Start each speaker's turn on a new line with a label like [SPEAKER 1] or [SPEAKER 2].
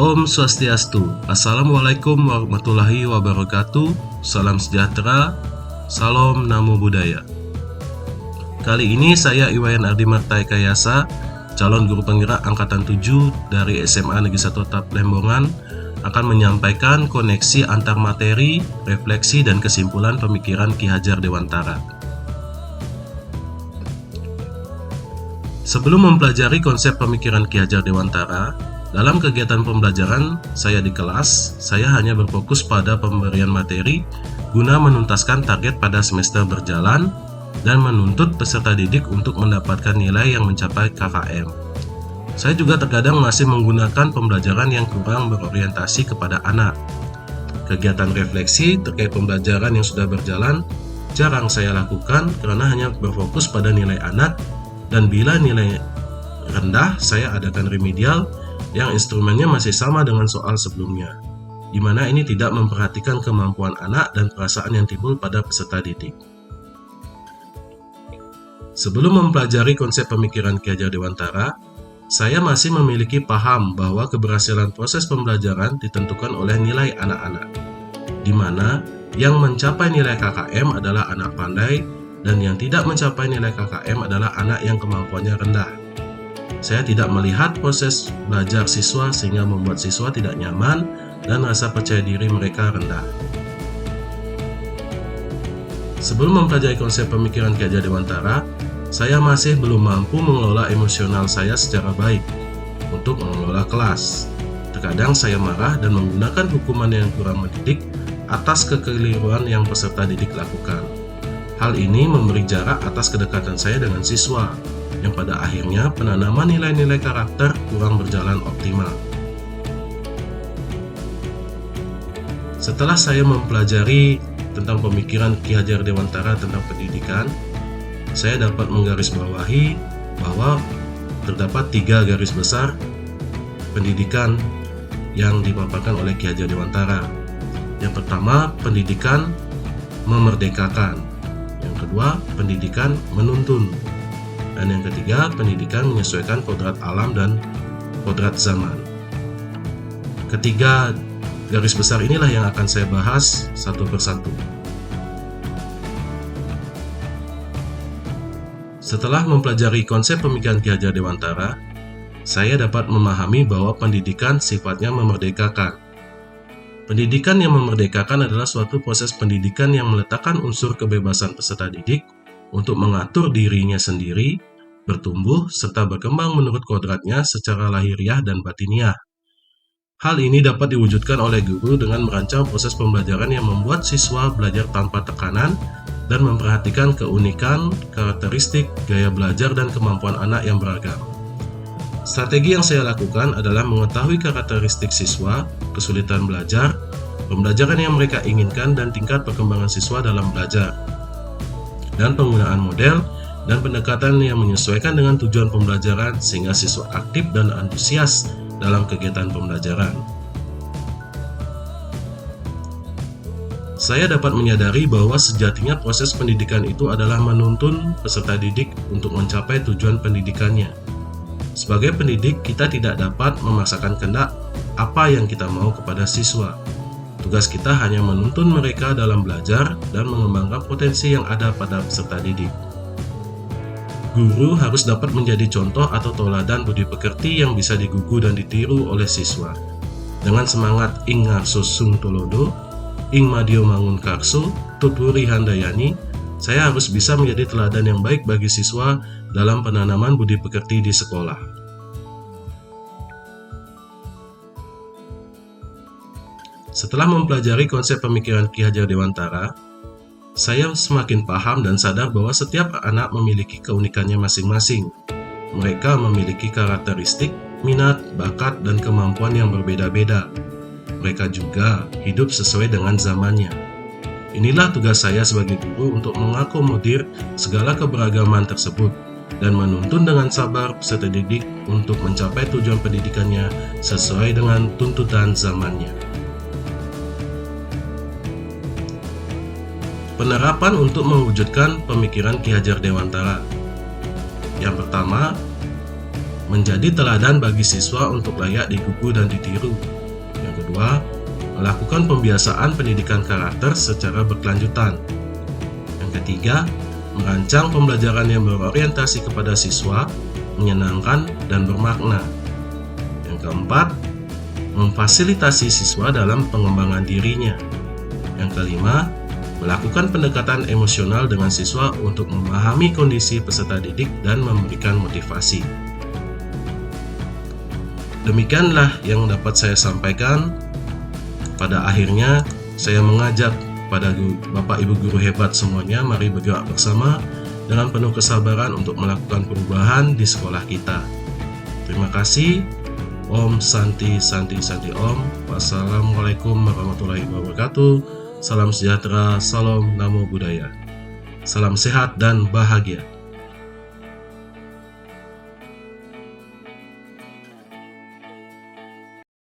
[SPEAKER 1] Om Swastiastu. Assalamualaikum warahmatullahi wabarakatuh. Salam sejahtera. Salam Namo Buddhaya. Kali ini saya Iwayan Ardi Marta Eka Yasa, calon guru penggerak angkatan 7 dari SMA Negeri 1 Tahap Lembongan, akan menyampaikan koneksi antar materi, refleksi, dan kesimpulan pemikiran Ki Hajar Dewantara. Sebelum mempelajari konsep pemikiran Ki Hajar Dewantara, dalam kegiatan pembelajaran saya di kelas, saya hanya berfokus pada pemberian materi guna menuntaskan target pada semester berjalan dan menuntut peserta didik untuk mendapatkan nilai yang mencapai KKM. Saya juga terkadang masih menggunakan pembelajaran yang kurang berorientasi kepada anak. Kegiatan refleksi terkait pembelajaran yang sudah berjalan jarang saya lakukan karena hanya berfokus pada nilai anak, dan bila nilai rendah saya adakan remedial yang instrumennya masih sama dengan soal sebelumnya, di mana ini tidak memperhatikan kemampuan anak dan perasaan yang timbul pada peserta didik. Sebelum mempelajari konsep pemikiran Ki Hajar Dewantara, saya masih memiliki paham bahwa keberhasilan proses pembelajaran ditentukan oleh nilai anak-anak, di mana yang mencapai nilai KKM adalah anak pandai dan yang tidak mencapai nilai KKM adalah anak yang kemampuannya rendah. Saya tidak melihat proses belajar siswa sehingga membuat siswa tidak nyaman dan rasa percaya diri mereka rendah. Sebelum mempelajari konsep pemikiran Ki Hajar Dewantara, saya masih belum mampu mengelola emosional saya secara baik untuk mengelola kelas. Terkadang saya marah dan menggunakan hukuman yang kurang mendidik atas kekeliruan yang peserta didik lakukan. Hal ini memberi jarak atas kedekatan saya dengan siswa, yang pada akhirnya penanaman nilai-nilai karakter kurang berjalan optimal. Setelah saya mempelajari tentang pemikiran Ki Hajar Dewantara tentang pendidikan, saya dapat menggarisbawahi bahwa terdapat 3 garis besar pendidikan yang dipaparkan oleh Ki Hajar Dewantara. Yang pertama, pendidikan memerdekakan. Yang kedua, pendidikan menuntun. Dan yang ketiga, pendidikan menyesuaikan kodrat alam dan kodrat zaman. Ketiga garis besar inilah yang akan saya bahas satu persatu. Setelah mempelajari konsep pemikiran Ki Hajar Dewantara, saya dapat memahami bahwa pendidikan sifatnya memerdekakan. Pendidikan yang memerdekakan adalah suatu proses pendidikan yang meletakkan unsur kebebasan peserta didik untuk mengatur dirinya sendiri, bertumbuh, serta berkembang menurut kodratnya secara lahiriah dan batiniah. Hal ini dapat diwujudkan oleh guru dengan merancang proses pembelajaran yang membuat siswa belajar tanpa tekanan dan memperhatikan keunikan, karakteristik, gaya belajar, dan kemampuan anak yang beragam. Strategi yang saya lakukan adalah mengetahui karakteristik siswa, kesulitan belajar, pembelajaran yang mereka inginkan, dan tingkat perkembangan siswa dalam belajar, dan penggunaan model dan pendekatan yang menyesuaikan dengan tujuan pembelajaran sehingga siswa aktif dan antusias dalam kegiatan pembelajaran. Saya dapat menyadari bahwa sejatinya proses pendidikan itu adalah menuntun peserta didik untuk mencapai tujuan pendidikannya. Sebagai pendidik, kita tidak dapat memaksakan kehendak apa yang kita mau kepada siswa. Tugas kita hanya menuntun mereka dalam belajar dan mengembangkan potensi yang ada pada peserta didik. Guru harus dapat menjadi contoh atau tauladan budi pekerti yang bisa digugu dan ditiru oleh siswa. Dengan semangat ing ngarso sung tolodo, ing madio mangun karso, tuturi handayani, saya harus bisa menjadi teladan yang baik bagi siswa dalam penanaman budi pekerti di sekolah. Setelah mempelajari konsep pemikiran Ki Hajar Dewantara, saya semakin paham dan sadar bahwa setiap anak memiliki keunikannya masing-masing. Mereka memiliki karakteristik, minat, bakat, dan kemampuan yang berbeda-beda. Mereka juga hidup sesuai dengan zamannya. Inilah tugas saya sebagai guru untuk mengakomodir segala keberagaman tersebut dan menuntun dengan sabar peserta didik untuk mencapai tujuan pendidikannya sesuai dengan tuntutan zamannya. Penerapan untuk mewujudkan pemikiran Ki Hajar Dewantara. Yang pertama, menjadi teladan bagi siswa untuk layak digugu dan ditiru. Yang kedua, melakukan pembiasaan pendidikan karakter secara berkelanjutan. Yang ketiga, merancang pembelajaran yang berorientasi kepada siswa, menyenangkan, dan bermakna. Yang keempat, memfasilitasi siswa dalam pengembangan dirinya. Yang kelima, melakukan pendekatan emosional dengan siswa untuk memahami kondisi peserta didik dan memberikan motivasi. Demikianlah yang dapat saya sampaikan. Pada akhirnya, saya mengajak pada Bapak Ibu guru hebat semuanya, mari bergerak bersama dengan penuh kesabaran untuk melakukan perubahan di sekolah kita. Terima kasih. Om Santi Santi Santi Om. Wassalamualaikum warahmatullahi wabarakatuh. Salam sejahtera, salam namo buddhaya. Salam sehat dan bahagia.